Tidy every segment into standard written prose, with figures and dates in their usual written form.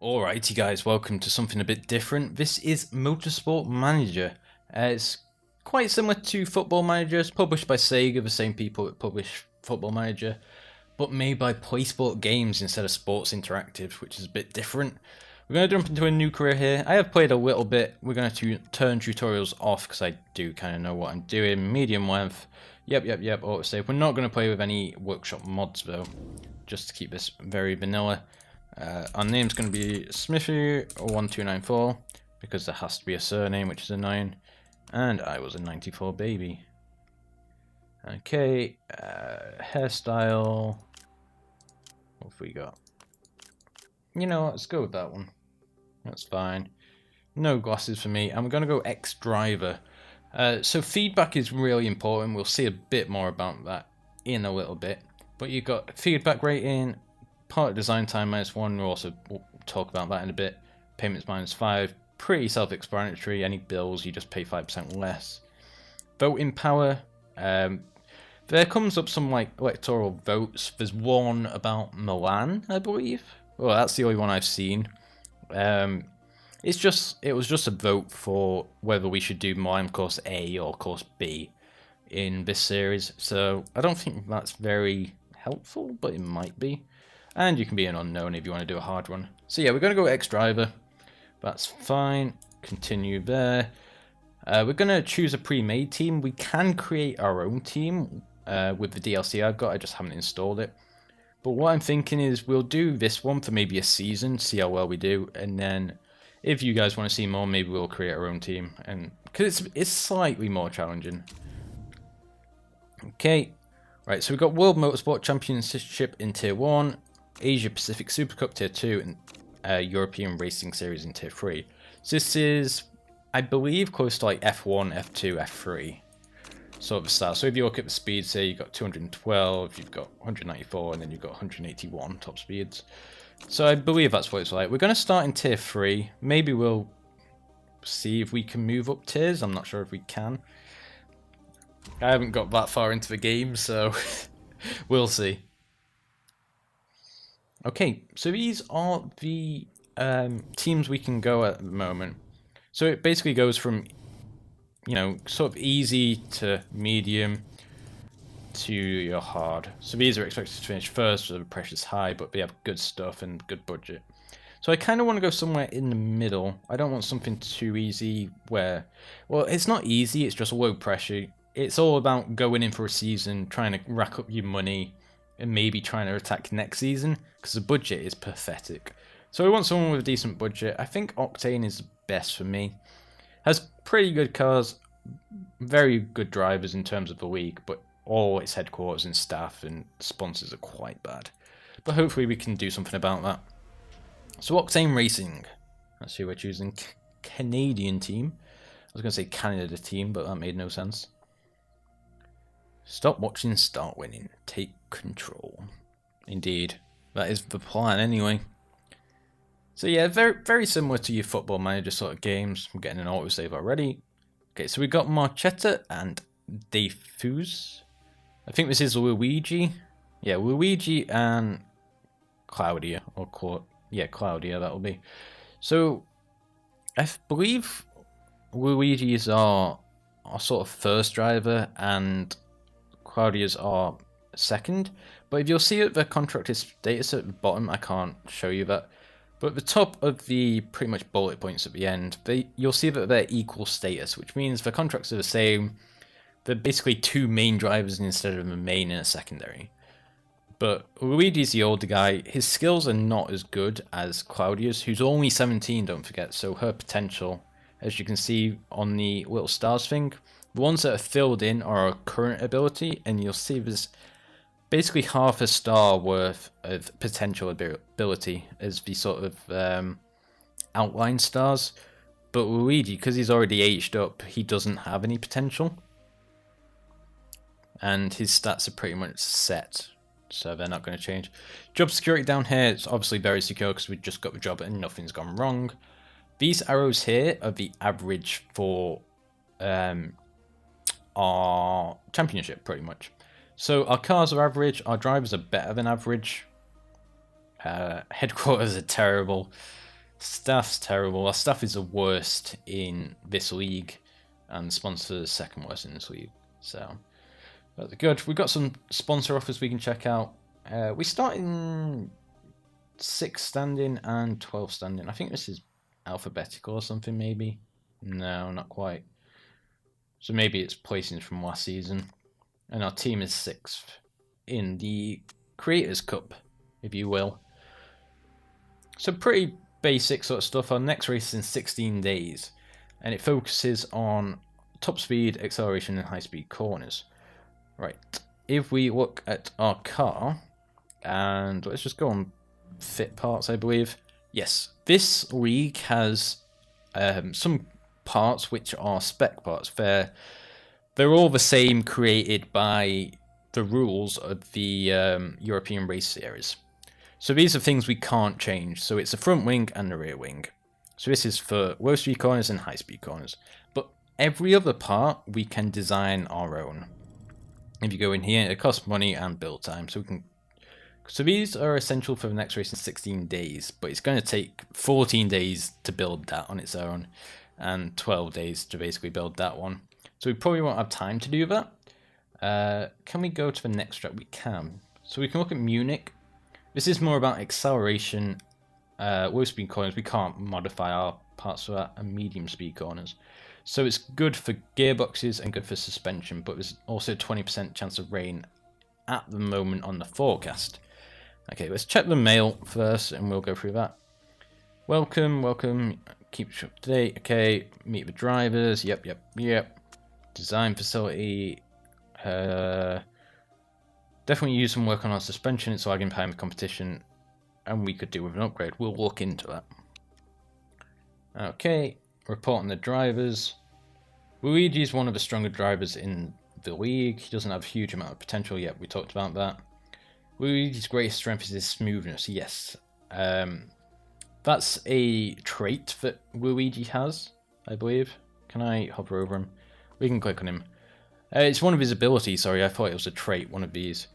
Alrighty guys, welcome to something a bit different. This is Motorsport Manager. It's quite similar to Football Manager. It's published by Sega, the same people that publish Football Manager, but made by PlaySport Games instead of Sports Interactive, which is a bit different. We're going to jump into a new career here. I have played a little bit. We're going to turn tutorials off because I do kind of know what I'm doing. Medium length. Yep, autosave. We're not going to play with any workshop mods though, just to keep this very vanilla. Our name's going to be Smithy1294 because there has to be a surname, which is a 9, and I was a 94 baby. Okay, hairstyle. What have we got? You know what, let's go with that one. That's fine. No glasses for me. I'm going to go X-Driver. So feedback is really important. We'll see a bit more about that in a little bit. But you've got feedback rating, part design time -1. We'll also talk about that in a bit. Payments -5. Pretty self-explanatory. Any bills, you just pay 5% less. Voting power. There comes up some like electoral votes. There's one about Milan, I believe. Well, that's the only one I've seen. It was just a vote for whether we should do Milan course A or course B in this series. So I don't think that's very helpful, but it might be. And you can be an unknown if you want to do a hard one. So yeah, we're going to go X-Driver. That's fine. Continue there. We're going to choose a pre-made team. We can create our own team with the DLC I've got. I just haven't installed it. But what I'm thinking is we'll do this one for maybe a season, see how well we do. And then if you guys want to see more, maybe we'll create our own team. And because it's slightly more challenging. Okay. Right, so we've got World Motorsport Championship in Tier 1. Asia Pacific Super Cup Tier 2 and European Racing Series in Tier 3. So this is, I believe, close to like F1, F2, F3 sort of style. So if you look at the speeds here, you've got 212, you've got 194, and then you've got 181 top speeds. So I believe that's what it's like. We're going to start in Tier 3. Maybe we'll see if we can move up tiers. I'm not sure if we can. I haven't got that far into the game, so we'll see. Okay, so these are the teams we can go at the moment. So it basically goes from, you know, sort of easy to medium to your hard. So these are expected to finish first, so the pressure's high, but they have good stuff and good budget. So I kind of want to go somewhere in the middle. I don't want something too easy where, well, it's not easy, it's just low pressure. It's all about going in for a season, trying to rack up your money, and maybe trying to attack next season, because the budget is pathetic. So I want someone with a decent budget. I think OCTANE is best for me. Has pretty good cars, very good drivers in terms of the league, but all its headquarters and staff and sponsors are quite bad. But hopefully we can do something about that. So OCTANE Racing. That's who we're choosing. Canadian team. I was going to say Canada team, but that made no sense. Stop watching, start winning. Take control. Indeed. That is the plan anyway. So yeah, very similar to your Football Manager sort of games. I'm getting an autosave already. Okay, so we got Marchetta and Defuse. I think this is Luigi. Yeah, Luigi and Claudia. Or Claudia, that'll be. So, I believe Luigi's are sort of first driver and Claudia's are second. But if you'll see at the contracted status at the bottom, I can't show you that. But at the top of the pretty much bullet points at the end, you'll see that they're equal status, which means the contracts are the same. They're basically two main drivers instead of a main and a secondary. But Luigi's the older guy. His skills are not as good as Claudia's, who's only 17, don't forget. So her potential, as you can see on the little stars thing, the ones that are filled in are her current ability, and you'll see there's basically half a star worth of potential ability as the sort of outline stars. But Luigi, because he's already aged up, he doesn't have any potential. And his stats are pretty much set, so they're not going to change. Job security down here, it's obviously very secure because we just got the job and nothing's gone wrong. These arrows here are the average for our championship, pretty much. So our cars are average, our drivers are better than average. Headquarters are terrible. Staff's terrible. Our staff is the worst in this league, and sponsor is second worst in this league. So that's good. We've got some sponsor offers we can check out. We start in 6 standing and 12 standing. I think this is alphabetical or something, maybe. No, not quite. So maybe it's placings from last season. And our team is 6th in the Creators Cup, if you will. So pretty basic sort of stuff. Our next race is in 16 days. And it focuses on top speed, acceleration, and high speed corners. Right. If we look at our car, and let's just go on fit parts, I believe. Yes, this league has some parts which are spec parts. They're all the same, created by the rules of the European race series. So these are things we can't change. So it's the front wing and the rear wing. So this is for low speed corners and high speed corners. But every other part we can design our own. If you go in here, it costs money and build time. So these are essential for the next race in 16 days, but it's going to take 14 days to build that on its own, and 12 days to basically build that one. So we probably won't have time to do that. Can we go to the next track? We can. So we can look at Munich. This is more about acceleration, low speed corners. We can't modify our parts for that, and medium speed corners. So it's good for gearboxes and good for suspension, but there's also a 20% chance of rain at the moment on the forecast. Okay, let's check the mail first and we'll go through that. Welcome. Keep you up to date. Okay, meet the drivers. Yep. Design facility. Definitely use some work on our suspension. It's lagging behind the competition, and we could do with an upgrade. We'll look into that. Okay, reporting the drivers. Luigi is one of the stronger drivers in the league. He doesn't have a huge amount of potential yet. We talked about that. Luigi's greatest strength is his smoothness. Yes, that's a trait that Luigi has, I believe. Can I hover over him? We can click on him. It's one of his abilities. Sorry, I thought it was a trait. One of these.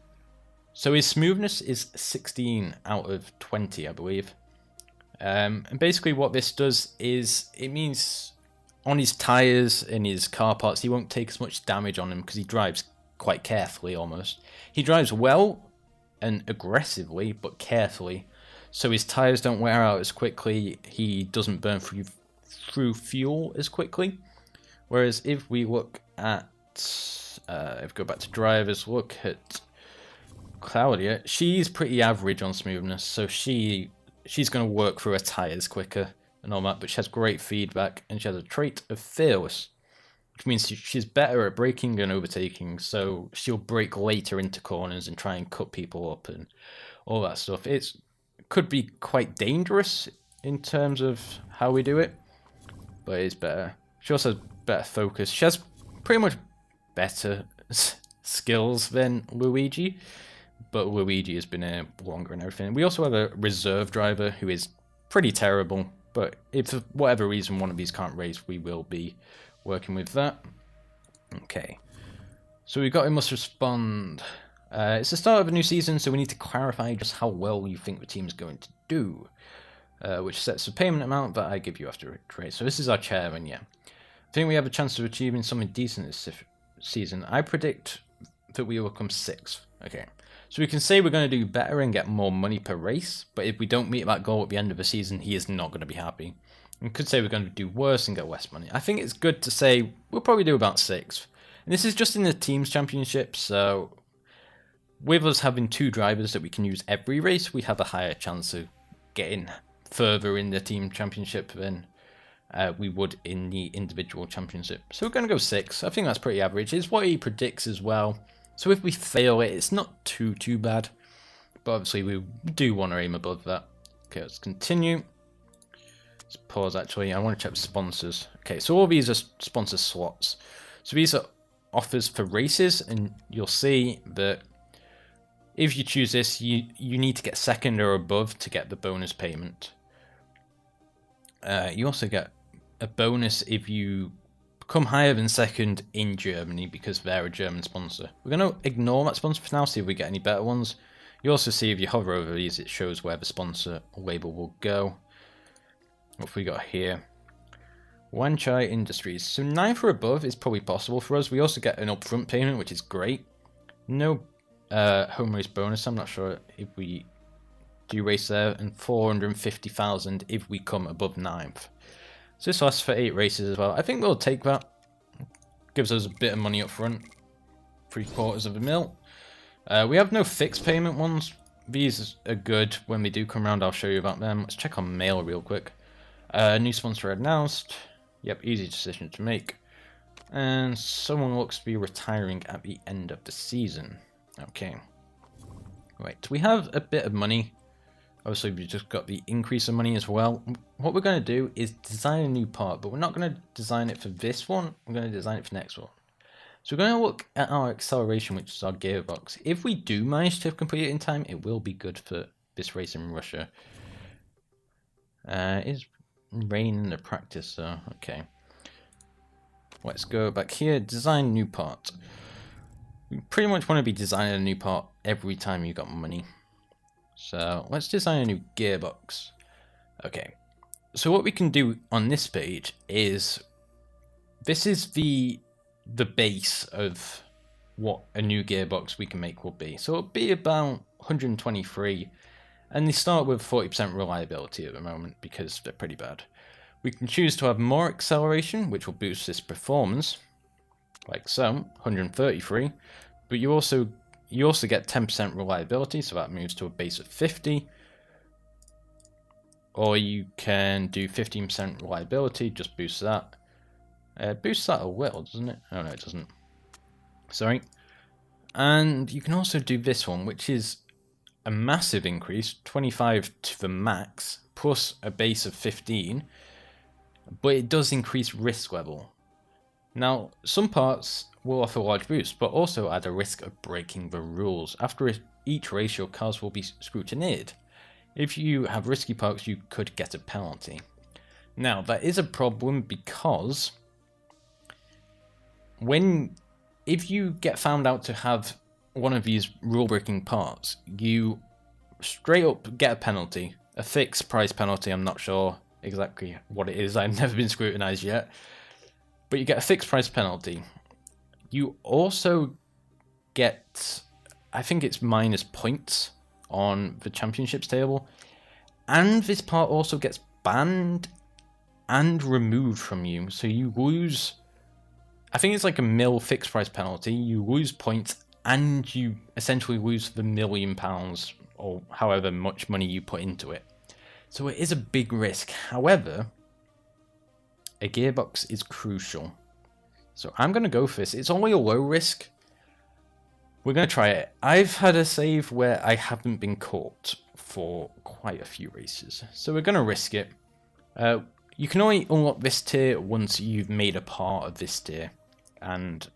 So his smoothness is 16 out of 20, I believe. And basically, what this does is it means on his tires and his car parts, he won't take as much damage on him because he drives quite carefully. Almost, he drives well and aggressively, but carefully, so his tires don't wear out as quickly. He doesn't burn through fuel as quickly. Whereas if we look at, if we go back to drivers, look at Claudia. She's pretty average on smoothness, so she's going to work through her tires quicker and all that. But she has great feedback, and she has a trait of fearless, which means she's better at braking and overtaking, so she'll brake later into corners and try and cut people up and all that stuff. It could be quite dangerous in terms of how we do it, but it's better. She also has better focus. She has pretty much better skills than Luigi, but Luigi has been here longer and everything. We also have a reserve driver who is pretty terrible, but if for whatever reason one of these can't race, we will be working with that. Okay, so we've got It Must Respond. It's the start of a new season, so we need to clarify just how well you think the team is going to do, which sets the payment amount that I give you after a race. So this is our chairman, yeah. I think we have a chance of achieving something decent this season. I predict that we will come 6th. Okay, so we can say we're going to do better and get more money per race, but if we don't meet that goal at the end of the season, he is not going to be happy. We could say we're going to do worse and get less money. I think it's good to say we'll probably do about 6th. And this is just in the teams championship, so with us having 2 drivers that we can use every race, we have a higher chance of getting further in the team championship than we would in the individual championship. So we're going to go 6th. I think that's pretty average. It's what he predicts as well. So if we fail it, it's not too bad. But obviously we do want to aim above that. Okay, let's continue. Let's pause actually. I want to check sponsors. Okay, so all these are sponsor slots. So these are offers for races, and you'll see that if you choose this, you need to get 2nd or above to get the bonus payment. You also get a bonus if you come higher than 2nd in Germany, because they're a German sponsor. We're going to ignore that sponsor for now, see if we get any better ones. You also see if you hover over these, it shows where the sponsor label will go. What have we got here? Wanchai Industries. So 9th or above is probably possible for us. We also get an upfront payment, which is great. No home race bonus. I'm not sure if we do race there. And 450,000 if we come above 9th. So this lasts for 8 races as well. I think we'll take that. Gives us a bit of money up front. 750,000. We have no fixed payment ones. These are good. When we do come around, I'll show you about them. Let's check on mail real quick. New sponsor announced. Yep, easy decision to make. And someone looks to be retiring at the end of the season. Okay. Right, we have a bit of money. Obviously, we just got the increase of money as well. What we're going to do is design a new part, but we're not going to design it for this one. We're going to design it for the next one. So we're going to look at our acceleration, which is our gearbox. If we do manage to complete it in time, it will be good for this race in Russia. Is rain in the practice, so okay. Let's go back here, design new part. We pretty much want to be designing a new part every time you got money. So let's design a new gearbox. Okay, so what we can do on this page is, this is the base of what a new gearbox we can make will be. So it'll be about 123, and they start with 40% reliability at the moment because they're pretty bad. We can choose to have more acceleration, which will boost this performance, like so, 133. But you also get 10% reliability, so that moves to a base of 50. Or you can do 15% reliability, just boost that. Boosts that a little, doesn't it? Oh no, it doesn't. Sorry. And you can also do this one, which is a massive increase, 25 to the max, plus a base of 15. But it does increase risk level. Now, some parts will offer large boosts, but also add a risk of breaking the rules. After each race, your cars will be scrutinized. If you have risky parts, you could get a penalty. Now, that is a problem because if you get found out to have one of these rule-breaking parts, you straight up get a penalty. A fixed price penalty, I'm not sure exactly what it is. I've never been scrutinized yet. But you get a fixed price penalty. You also get, I think it's minus points on the championships table. And this part also gets banned and removed from you. So you lose, I think it's like a mil fixed price penalty. You lose points and you essentially lose the £1 million or however much money you put into it. So it is a big risk. However, a gearbox is crucial. So I'm going to go for this. It's only a low risk. We're going to try it. I've had a save where I haven't been caught for quite a few races. So we're going to risk it. You can only unlock this tier once you've made a part of this tier. And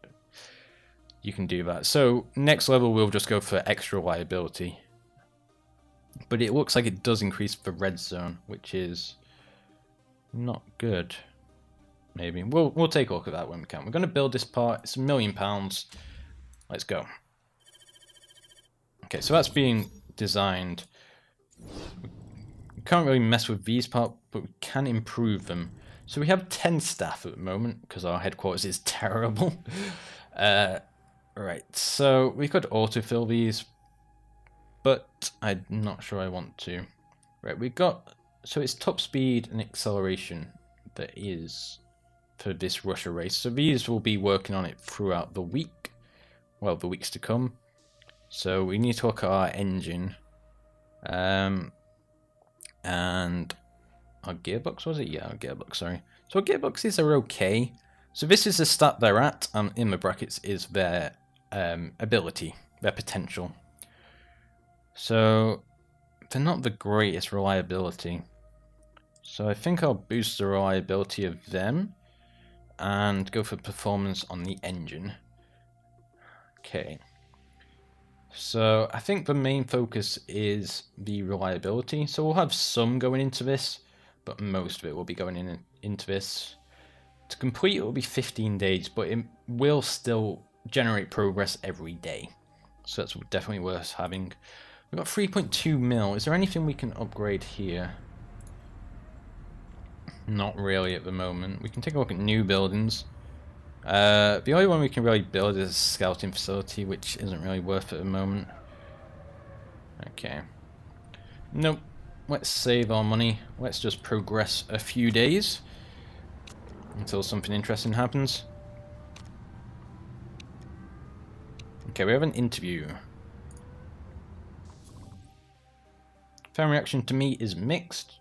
you can do that. So next level we'll just go for extra reliability. But it looks like it does increase the red zone, which is not good. Maybe. We'll take a look at that when we can. We're going to build this part. It's £1 million. Let's go. Okay, so that's being designed. We can't really mess with these parts, but we can improve them. So we have 10 staff at the moment, because our headquarters is terrible. Right, so we could autofill these, but I'm not sure I want to. Right, we got, so it's top speed and acceleration that is for this Russia race. So these will be working on it throughout the week, well, the weeks to come. So we need to look at our engine. And our gearbox, was it? Yeah, our gearbox, sorry. So our gearboxes are okay. So this is the stat they're at, and in the brackets is their ability, their potential. So they're not the greatest reliability. So I think I'll boost the reliability of them and go for performance on the engine. Okay. So I think the main focus is the reliability. So we'll have some going into this, but most of it will be going into this. To complete it will be 15 days, but it will still generate progress every day. So that's definitely worth having. We've got 3.2 mil. Is there anything we can upgrade here? Not really at the moment. We can take a look at new buildings. The only one we can really build is a scouting facility, which isn't really worth it at the moment. Okay. Nope. Let's save our money. Let's just progress a few days until something interesting happens. Okay, we have an interview. Fan reaction to me is mixed.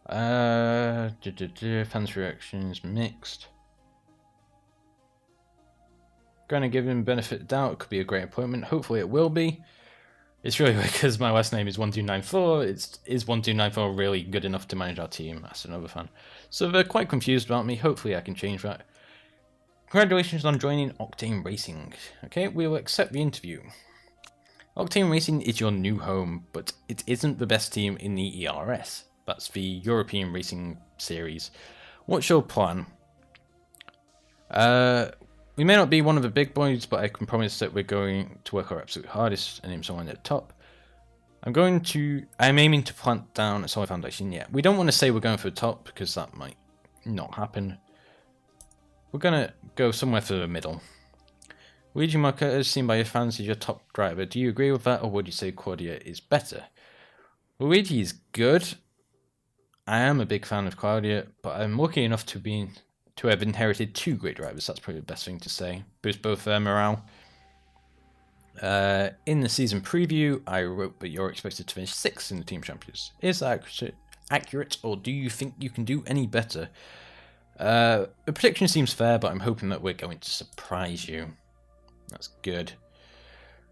Fans' reaction is mixed. Gonna give him benefit of doubt. It could be a great appointment. Hopefully it will be. It's really because my last name is 1294. Is 1294 really good enough to manage our team? That's another fan. So they're quite confused about me. Hopefully I can change that. Congratulations on joining Octane Racing. Okay, we will accept the interview. Octane Racing is your new home, but it isn't the best team in the ERS. That's the European Racing Series. What's your plan? We may not be one of the big boys, but I can promise that we're going to work our absolute hardest and aim someone at the top. I'm aiming to plant down a solid foundation. Yeah, we don't want to say we're going for the top because that might not happen. We're gonna go somewhere for the middle. Luigi Marquez, seen by your fans, is your top driver. Do you agree with that, or would you say Claudia is better? Luigi is good. I am a big fan of Claudia, but I'm lucky enough to have inherited two great drivers. That's probably the best thing to say. Boost both their morale. In the season preview, I wrote that you're expected to finish 6th in the Team Champions. Is that accurate, or do you think you can do any better? The prediction seems fair, but I'm hoping that we're going to surprise you. That's good.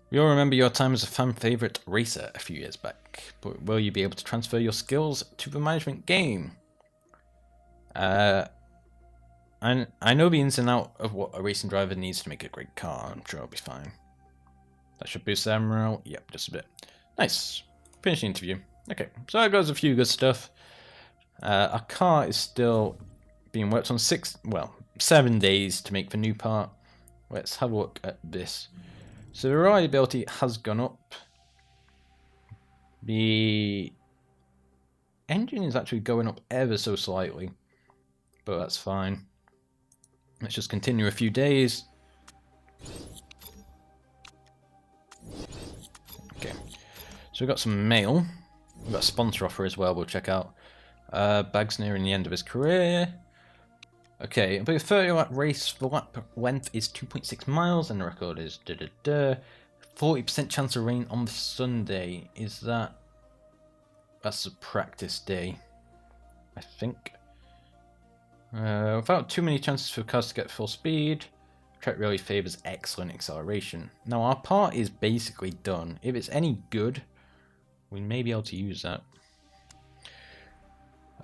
We all remember your time as a fan favourite racer a few years back, but will you be able to transfer your skills to the management game? I know the ins and outs of what a racing driver needs to make a great car. I'm sure I'll be fine. That should boost their morale. Yep, just a bit. Nice. Finish the interview. Okay, so that goes a few good stuff. Our car is still being worked on 7 days to make the new part. Let's have a look at this. So the reliability has gone up. The engine is actually going up ever so slightly, but that's fine. Let's just continue a few days. Okay, so we've got some mail. We've got a sponsor offer as well, we'll check out. Bag's nearing the end of his career. Okay, but a 30-lap race, the lap length is 2.6 miles, and the record is 40% chance of rain on the Sunday. That's a practice day, I think. Without too many chances for cars to get full speed, track really favours excellent acceleration. Now our part is basically done. If it's any good, we may be able to use that.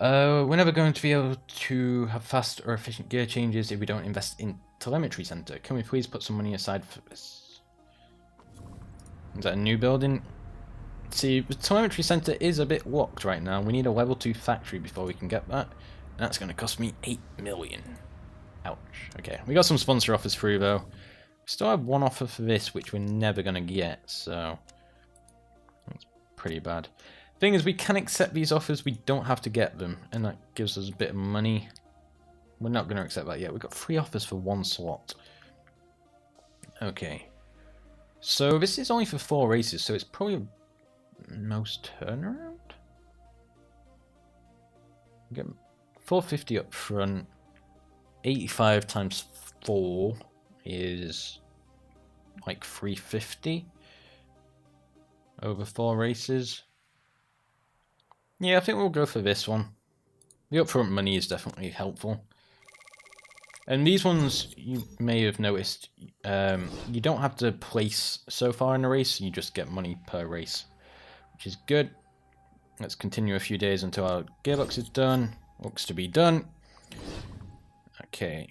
We're never going to be able to have fast or efficient gear changes if we don't invest in telemetry center. Can we please put some money aside for this? Is that a new building? See, the telemetry center is a bit locked right now. We need a level 2 factory before we can get that. And that's going to cost me 8 million. Ouch. Okay, we got some sponsor offers through though. We still have one offer for this, which we're never going to get, so that's pretty bad. Thing is, we can accept these offers, we don't have to get them, and that gives us a bit of money. We're not going to accept that yet. We've got 3 offers for 1 slot. Okay. So this is only for 4 races, so it's probably most turnaround? Get 450 up front. 85 times 4 is like 350 over 4 races. Yeah, I think we'll go for this one. The upfront money is definitely helpful. And these ones, you may have noticed, you don't have to place so far in a race, you just get money per race, which is good. Let's continue a few days until our gearbox is done. Looks to be done. Okay.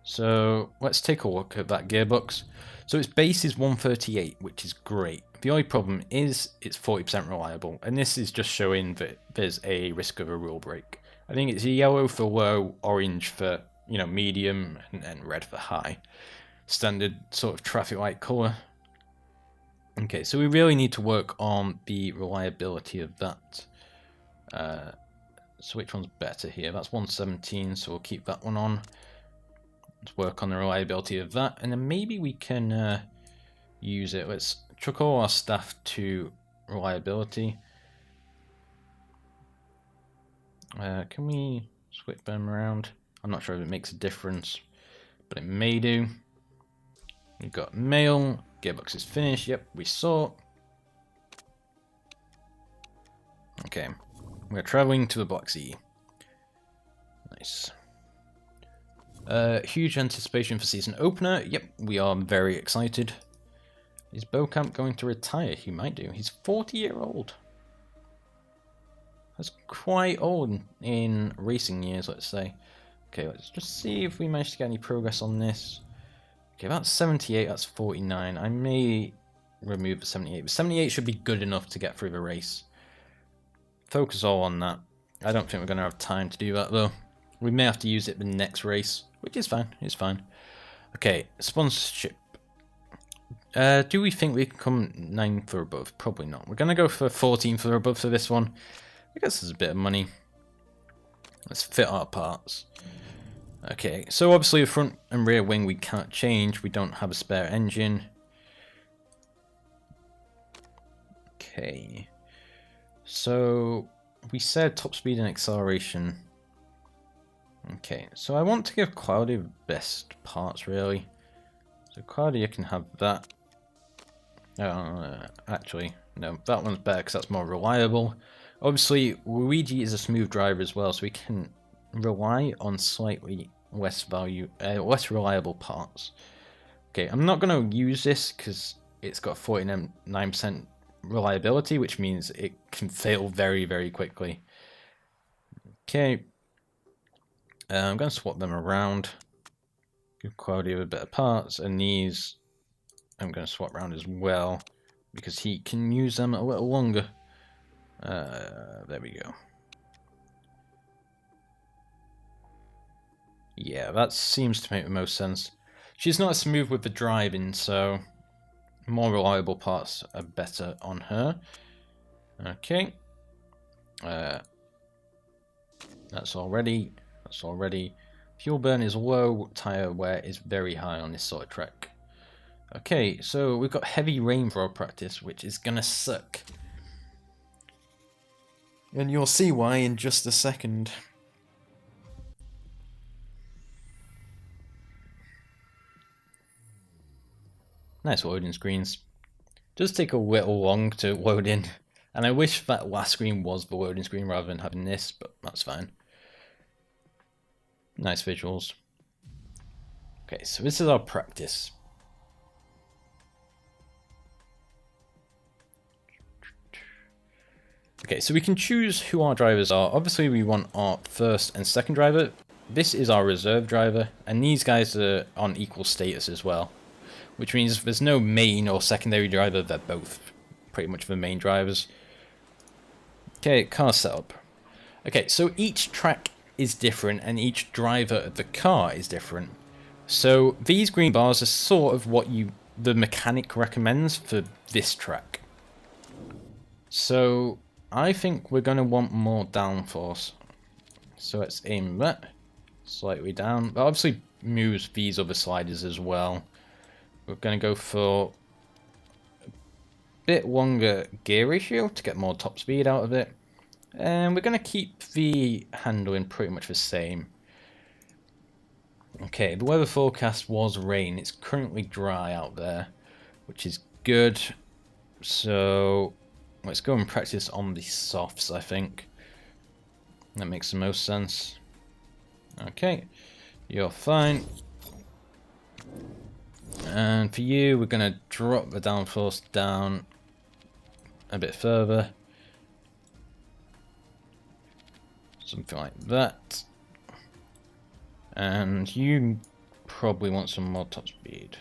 So, let's take a look at that gearbox. So its base is 138, which is great. The only problem is it's 40% reliable, and this is just showing that there's a risk of a rule break. I think it's yellow for low, orange for, you know, medium, and red for high. Standard sort of traffic light color. Okay, so we really need to work on the reliability of that. So which one's better here? That's 117, so we'll keep that one on. Let's work on the reliability of that, and then maybe we can use it. Let's chuck all our staff to reliability. Can we switch them around? I'm not sure if it makes a difference, but it may do. We've got mail, gearbox is finished, yep, we saw. Okay, we're traveling to the Black Sea. Nice. Huge anticipation for season opener. Yep, we are very excited. Is Beauchamp going to retire? He might do. He's 40-year-old. That's quite old in racing years, let's say. Okay, let's just see if we manage to get any progress on this. Okay, that's 78, that's 49. I may remove the 78, but 78 should be good enough to get through the race. Focus all on that. I don't think we're going to have time to do that, though. We may have to use it the next race, which is fine. It's fine. Okay, sponsorship. Do we think we can come 9th or above? Probably not. We're going to go for 14th or above for this one. I guess there's a bit of money. Let's fit our parts. Okay, so obviously the front and rear wing we can't change. We don't have a spare engine. Okay. So we said top speed and acceleration. Okay, so I want to give Claudia the best parts, really. So Claudia can have that. Actually, no, that one's better because that's more reliable. Obviously, Luigi is a smooth driver as well, so we can rely on slightly less reliable parts. Okay, I'm not going to use this because it's got 49% reliability, which means it can fail very, very quickly. Okay. I'm going to swap them around. Give Claudio a bit of parts, and these I'm going to swap around as well because he can use them a little longer. There we go. Yeah, that seems to make the most sense. She's not as smooth with the driving, so more reliable parts are better on her. Okay. That's already. Fuel burn is low, tyre wear is very high on this sort of track. Okay, so we've got heavy rainfall practice, which is gonna suck. And you'll see why in just a second. Nice loading screens. Does take a little long to load in, and I wish that last screen was the loading screen rather than having this, but that's fine. Nice visuals. Okay, so this is our practice. Okay, so we can choose who our drivers are. Obviously, we want our first and second driver. This is our reserve driver, and these guys are on equal status as well. Which means there's no main or secondary driver, they're both pretty much the main drivers. Okay, car setup. Okay, so each track is different and each driver of the car is different. So these green bars are sort of what the mechanic recommends for this track. So I think we're going to want more downforce. So let's aim that slightly down. But obviously moves these other sliders as well. We're going to go for a bit longer gear ratio to get more top speed out of it. And we're going to keep the handling pretty much the same. Okay, the weather forecast was rain. It's currently dry out there, which is good. So let's go and practice on the softs, I think. That makes the most sense. Okay, you're fine. And for you, we're going to drop the downforce down a bit further. Something like that. And you probably want some more top speed.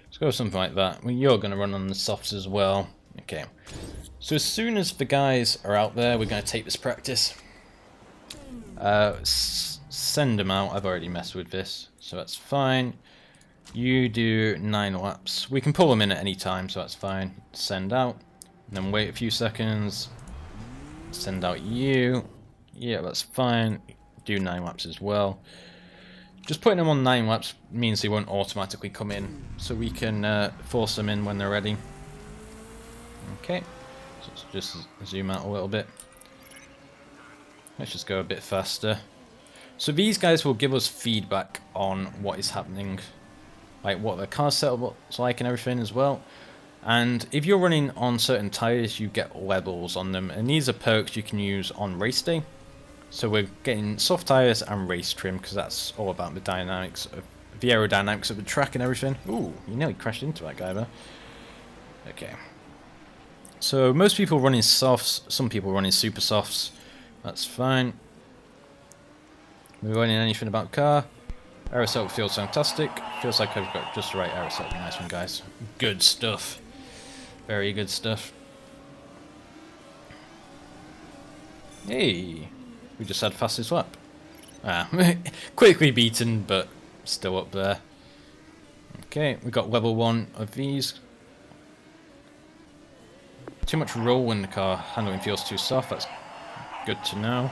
Let's go something like that. Well, you're going to run on the softs as well. Okay. So as soon as the guys are out there, we're going to take this practice. Send them out. I've already messed with this, so that's fine. You do 9 laps. We can pull them in at any time, so that's fine. Send out. And then wait a few seconds. Send out you. Yeah, that's fine. Do 9 laps as well. Just putting them on 9 laps means they won't automatically come in, so we can force them in when they're ready. Okay, so let's just zoom out a little bit. Let's just go a bit faster. So these guys will give us feedback on what is happening, like what the car setup's like and everything as well. And if you're running on certain tyres, you get levels on them, and these are perks you can use on race day. So we're getting soft tyres and race trim, because that's all about the dynamics, of the aerodynamics of the track and everything. Ooh, you nearly crashed into that guy there. Okay. So most people running softs, some people running super softs. That's fine. We're learning anything about the car. Aerosol feels fantastic. Feels like I've got just the right aerosol. Nice one, guys. Good stuff. Very good stuff. Hey. We just had fastest lap. Ah, quickly beaten, but still up there. Okay, we got level 1 of these. Too much roll in the car. Handling feels too soft. That's good to know.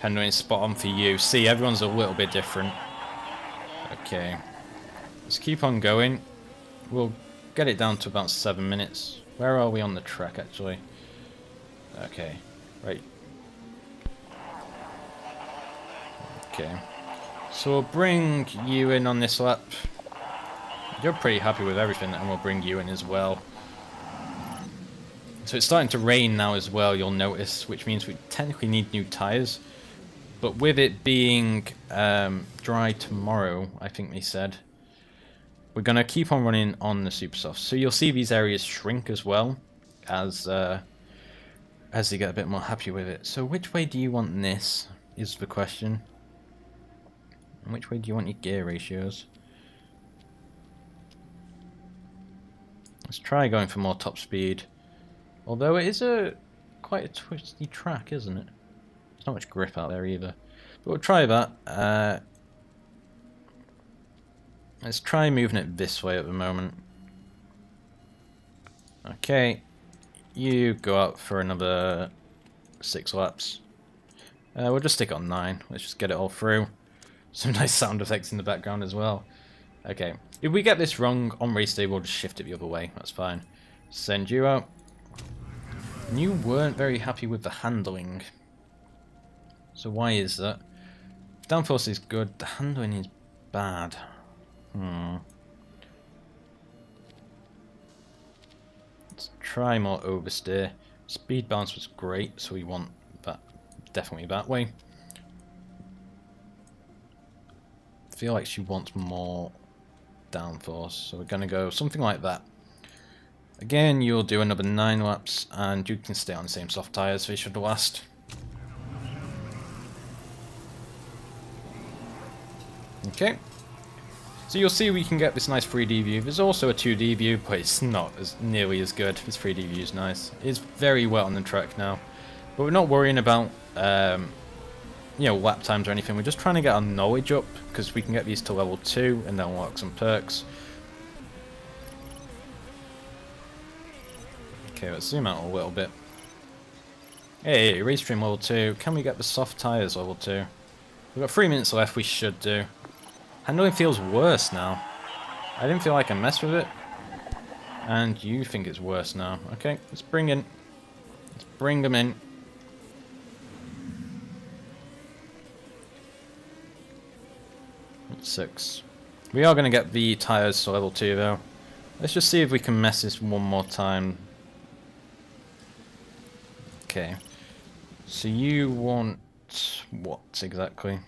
Handling is spot on for you. See, everyone's a little bit different. Okay. Let's keep on going. We'll get it down to about 7 minutes. Where are we on the track, actually? Okay. Right. Okay, so we'll bring you in on this lap. You're pretty happy with everything, and we'll bring you in as well. So it's starting to rain now as well, you'll notice, which means we technically need new tyres. But with it being dry tomorrow, I think they said, we're going to keep on running on the super soft. So you'll see these areas shrink as well, as they get a bit more happy with it. So which way do you want this, is the question. And which way do you want your gear ratios? Let's try going for more top speed. Although it is quite a twisty track, isn't it? There's not much grip out there either. But we'll try that. Let's try moving it this way at the moment. Okay. You go out for another 6 laps. We'll just stick on 9. Let's just get it all through. Some nice sound effects in the background as well. Okay, if we get this wrong on race day, we'll just shift it the other way. That's fine. Send you out. And you weren't very happy with the handling. So why is that? Downforce is good. The handling is bad. Let's try more oversteer. Speed balance was great, so we want that definitely that way. I feel like she wants more downforce, so we're going to go something like that. Again, you'll do another 9 laps, and you can stay on the same soft tyres, they should last. Okay. So you'll see we can get this nice 3D view. There's also a 2D view, but it's not as nearly as good. This 3D view is nice. It's very wet on the track now. But we're not worrying about you know, lap times or anything. We're just trying to get our knowledge up, because we can get these to level 2 and then unlock some perks. Okay, let's zoom out a little bit. Hey, race trim level 2. Can we get the soft tyres level 2? We've got 3 minutes left, we should do. Handling feels worse now. I didn't feel like I messed with it. And you think it's worse now. Okay, let's bring them in. 6. We are going to get the tyres to level 2 though. Let's just see if we can mess this one more time. Okay. So you want what exactly?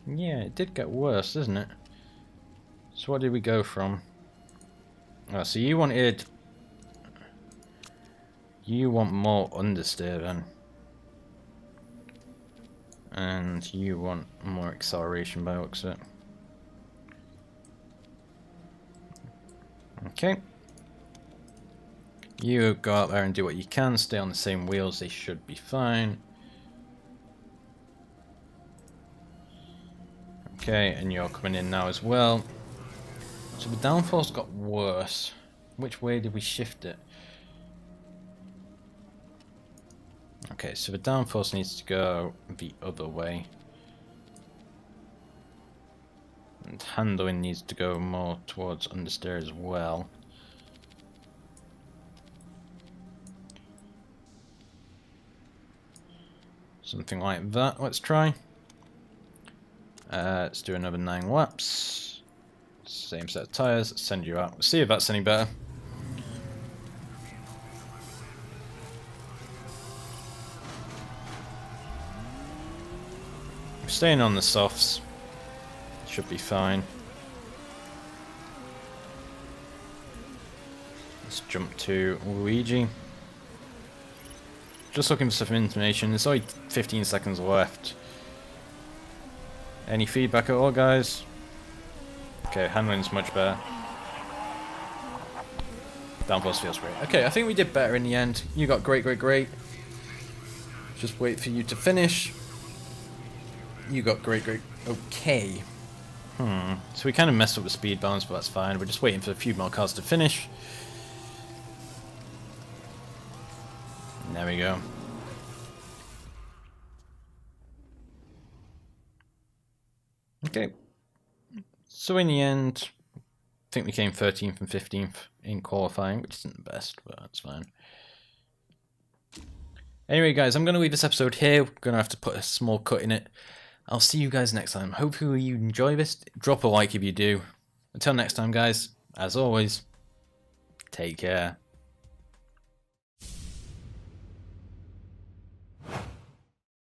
Yeah, it did get worse, didn't it? So what did we go from? Oh, so you want more understeer then. And you want more acceleration by the looks of it. Okay. You go out there and do what you can, stay on the same wheels, they should be fine. Okay, and you're coming in now as well. So the downforce got worse. Which way did we shift it? Okay, so the downforce needs to go the other way. And handling needs to go more towards understeer as well. Something like that, let's try. Let's do another 9 laps. Same set of tyres, send you out. See if that's any better. Staying on the softs. Should be fine. Let's jump to Luigi. Just looking for some information. There's only 15 seconds left. Any feedback at all, guys? Okay, handling's much better. Downforce feels great. Okay, I think we did better in the end. You got great, great, great. Just wait for you to finish. You got great, great, okay. So we kind of messed up the speed balance, but that's fine. We're just waiting for a few more cars to finish. And there we go. Okay. So in the end, I think we came 13th and 15th in qualifying, which isn't the best, but that's fine. Anyway, guys, I'm going to leave this episode here. We're going to have to put a small cut in it. I'll see you guys next time. Hopefully you enjoy this. Drop a like if you do. Until next time, guys, as always, take care.